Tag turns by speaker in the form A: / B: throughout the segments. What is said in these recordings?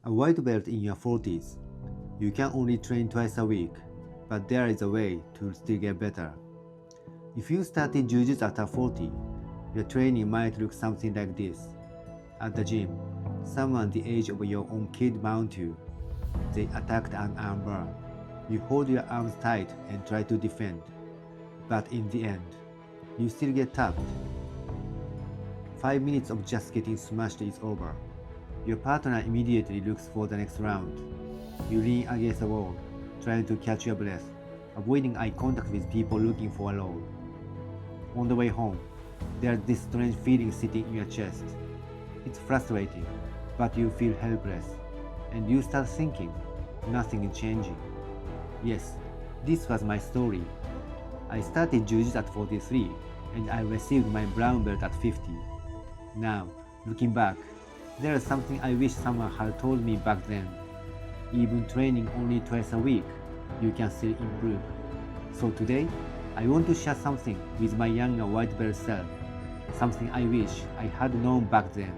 A: A white belt in your 40s. You can only train twice a week, but there is a way to still get better. If you started Jiu-Jitsu after 40, your training might look something like this. At the gym, someone the age of your own kid mount you. They attacked an armbar. You hold your arms tight and try to defend. But in the end, you still get tapped. 5 minutes of just getting smashed is over. Your partner immediately looks for the next round. You lean against the wall, trying to catch your breath, avoiding eye contact with people looking for a roll. On the way home, there's this strange feeling sitting in your chest. It's frustrating, but you feel helpless, and you start thinking, nothing is changing. Yes, this was my story. I started Jiu-Jitsu at 43, and I received my brown belt at 50. Now, looking back, there is something I wish someone had told me back then. Even training only twice a week, you can still improve. So today, I want to share something with my younger white belt self, something I wish I had known back then.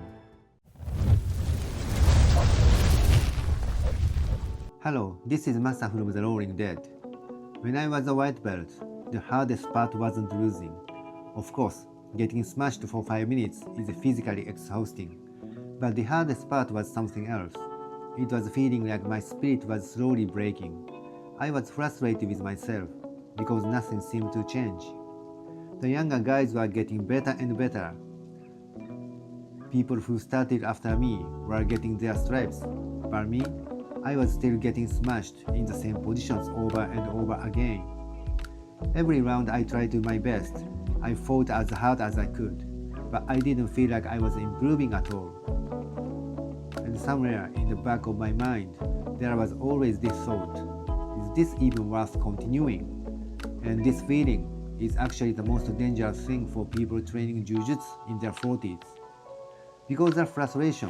A: Hello, this is Masa from The Rolling Dead. When I was a white belt, the hardest part wasn't losing. Of course, getting smashed for 5 minutes is physically exhausting. But the hardest part was something else. It was feeling like my spirit was slowly breaking. I was frustrated with myself because nothing seemed to change. The younger guys were getting better and better. People who started after me were getting their stripes, but me, I was still getting smashed in the same positions over and over again. Every round I tried to my best. I fought as hard as I could, but I didn't feel like I was improving at all. And somewhere in the back of my mind, there was always this thought, is this even worth continuing? And this feeling is actually the most dangerous thing for people training Jiu-Jitsu in their 40s. Because their frustration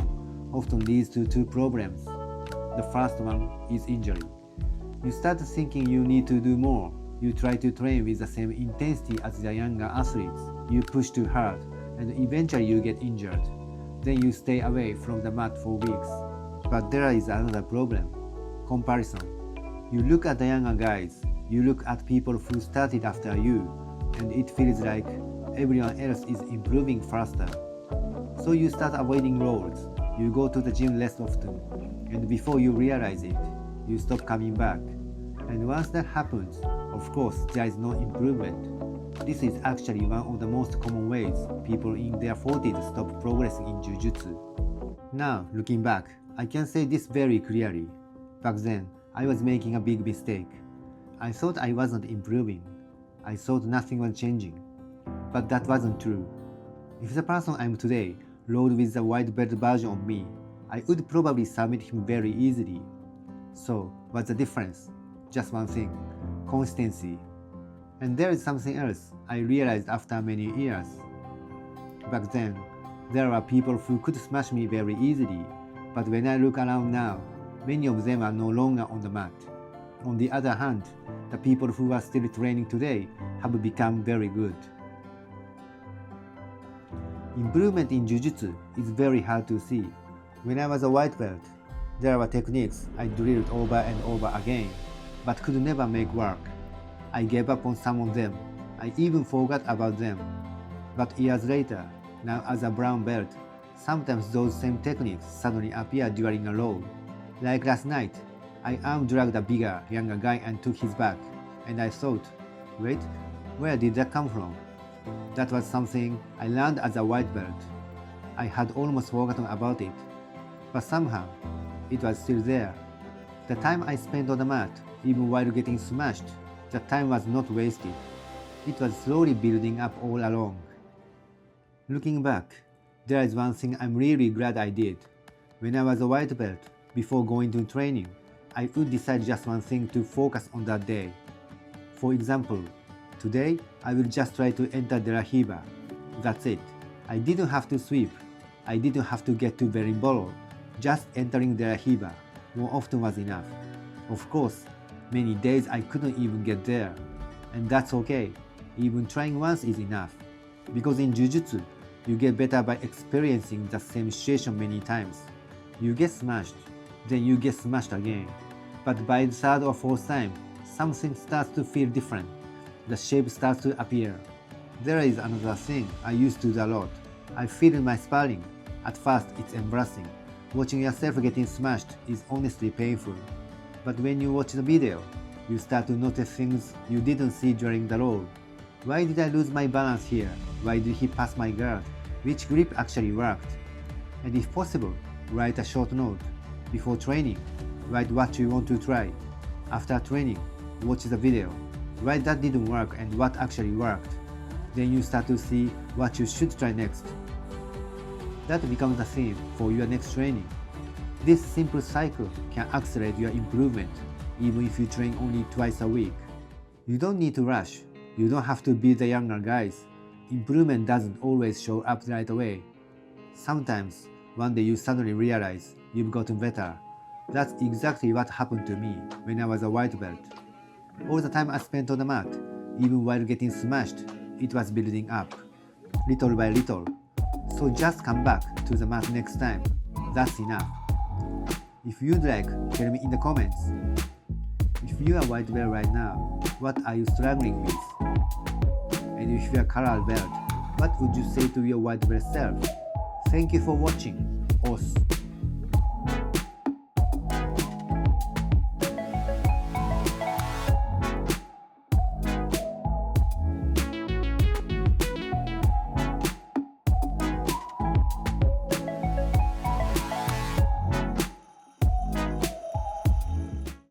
A: often leads to two problems. The first one is injury. You start thinking you need to do more. You try to train with the same intensity as the younger athletes. You push too hard, and eventually you get injured. Then you stay away from the mat for weeks. But there is another problem: comparison. You look at the younger guys, you look at people who started after you, and it feels like everyone else is improving faster. So you start avoiding rolls, you go to the gym less often, and before you realize it, you stop coming back. And once that happens, of course, there is no improvement. This is actually one of the most common ways people in their 40s stop progressing in Jiu-Jitsu. Now, looking back, I can say this very clearly. Back then, I was making a big mistake. I thought I wasn't improving. I thought nothing was changing. But that wasn't true. If the person I'm today rode with the white belt version of me, I would probably submit him very easily. So, what's the difference? Just one thing: consistency. And there is something else I realized after many years. Back then, there were people who could smash me very easily, but when I look around now, many of them are no longer on the mat. On the other hand, the people who are still training today have become very good. Improvement in Jiu-Jitsu is very hard to see. When I was a white belt, there were techniques I drilled over and over again, but could never make work. I gave up on some of them. I even forgot about them. But years later, now as a brown belt, sometimes those same techniques suddenly appear during a roll. Like last night, I arm dragged a bigger, younger guy and took his back, and I thought, wait, where did that come from? That was something I learned as a white belt. I had almost forgotten about it, but somehow, it was still there. The time I spent on the mat, even while getting smashed, the time was not wasted. It was slowly building up all along. Looking back, there is one thing I'm really glad I did. When I was a white belt, before going to training, I would decide just one thing to focus on that day. For example, today I will just try to enter the Rahiba. That's it. I didn't have to sweep. I didn't have to get to berimbolo. Just entering the Rahiba more often was enough. Of course, many days I couldn't even get there, and that's okay. Even trying once is enough. Because in Jiu-Jitsu, you get better by experiencing the same situation many times. You get smashed, then you get smashed again. But by the third or fourth time, something starts to feel different. The shape starts to appear. There is another thing I used to do a lot. I feel in my sparring. At first, it's embarrassing. Watching yourself getting smashed is honestly painful. But when you watch the video, you start to notice things you didn't see during the roll. Why did I lose my balance here? Why did he pass my guard? Which grip actually worked? And if possible, write a short note. Before training, write what you want to try. After training, watch the video. Write that didn't work and what actually worked. Then you start to see what you should try next. That becomes the theme for your next training. This simple cycle can accelerate your improvement, even if you train only twice a week. You don't need to rush. You don't have to be the younger guys. Improvement doesn't always show up right away. Sometimes, one day you suddenly realize you've gotten better. That's exactly what happened to me when I was a white belt. All the time I spent on the mat, even while getting smashed, it was building up, little by little. So just come back to the mat next time. That's enough. If you'd like, tell me in the comments. If you are white belt right now, what are you struggling with? And if you are color belt, what would you say to your white belt self? Thank you for watching. Os.